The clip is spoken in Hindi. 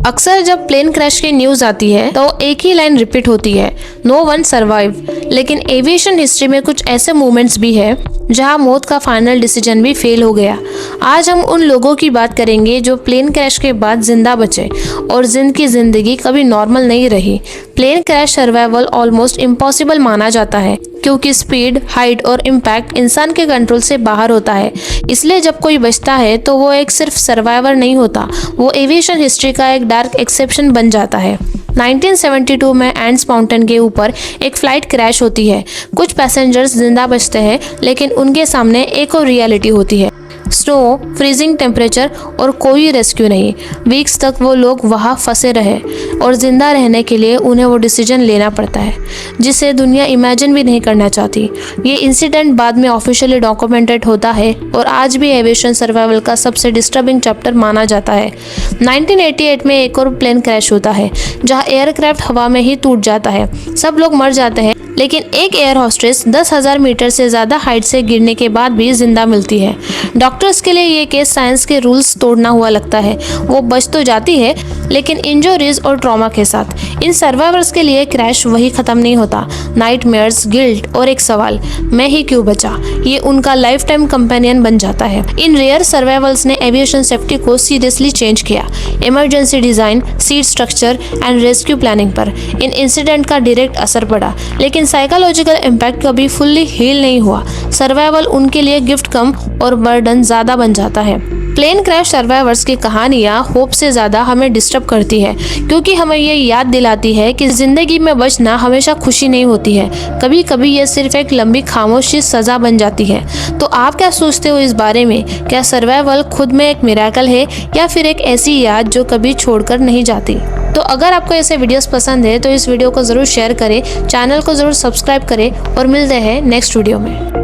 अक्सर जब प्लेन क्रैश की न्यूज आती है तो एक ही लाइन रिपीट होती है, नो वन सर्वाइव। लेकिन एविएशन हिस्ट्री में कुछ ऐसे मोमेंट्स भी है जहां मौत का फाइनल डिसीजन भी फेल हो गया। आज हम उन लोगों की बात करेंगे जो प्लेन क्रैश के बाद जिंदा बचे और जिनकी जिंदगी कभी नॉर्मल नहीं रही। Plane crash survival almost impossible माना जाता है क्योंकि स्पीड, हाइट और इम्पैक्ट इंसान के कंट्रोल से बाहर होता है। इसलिए जब कोई बचता है तो वो एक सिर्फ सर्वाइवर नहीं होता, वो एविएशन हिस्ट्री का एक डार्क एक्सेप्शन बन जाता है। 1972 में एंड्स माउंटेन के ऊपर एक फ्लाइट क्रैश होती है। कुछ पैसेंजर्स जिंदा बचते हैं लेकिन उनके सामने एक और रियलिटी होती है, स्नो, फ्रीजिंग टेम्परेचर और कोई रेस्क्यू नहीं। वीक्स तक वो लोग वहाँ फंसे रहे और जिंदा रहने के लिए उन्हें वो डिसीजन लेना पड़ता है जिसे दुनिया इमेजिन भी नहीं करना चाहती। ये इंसिडेंट बाद में ऑफिशियली डॉक्यूमेंटेड होता है और आज भी एविएशन सर्वाइवल का सबसे डिस्टर्बिंग चैप्टर माना जाता है। 1988 में एक और प्लेन क्रैश होता है जहाँ एयरक्राफ्ट हवा में ही टूट जाता है। सब लोग मर जाते हैं लेकिन एक एयर होस्टेस 10,000 मीटर से ज़्यादा हाइट से गिरने के बाद भी जिंदा मिलती है। डॉक्टर्स के लिए ये केस साइंस के रूल्स तोड़ना हुआ लगता है। वो बच तो जाती है लेकिन इंजरीज और ट्रॉमा के साथ। इन सर्वाइवर्स के लिए क्रैश वही ख़त्म नहीं होता। नाइटमेयर्स, गिल्ट और एक सवाल, मैं ही क्यों बचा, ये उनका लाइफ टाइम कंपेनियन बन जाता है। इन रेयर सर्वाइवल्स ने एविएशन सेफ्टी को सीरियसली चेंज किया। Emergency design, seat structure and rescue planning पर इन इंसिडेंट का डायरेक्ट असर पड़ा, लेकिन साइकोलॉजिकल इम्पैक्ट कभी फुल्ली हील नहीं हुआ। सर्वाइवल उनके लिए गिफ्ट कम और बर्डन ज़्यादा बन जाता है। प्लेन क्रैश सर्वाइवर्स की कहानियाँ होप से ज़्यादा हमें डिस्टर्ब करती है क्योंकि हमें ये याद दिलाती है कि ज़िंदगी में बचना हमेशा खुशी नहीं होती है। कभी कभी ये सिर्फ एक लंबी खामोशी सज़ा बन जाती है। तो आप क्या सोचते हो इस बारे में? क्या सर्वाइवल खुद में एक मिरेकल है या फिर एक ऐसी याद जो कभी छोड़कर नहीं जाती? तो अगर आपको ऐसे वीडियोस पसंद है तो इस वीडियो को ज़रूर शेयर करें, चैनल को ज़रूर सब्सक्राइब करें और मिलते हैं नेक्स्ट वीडियो में।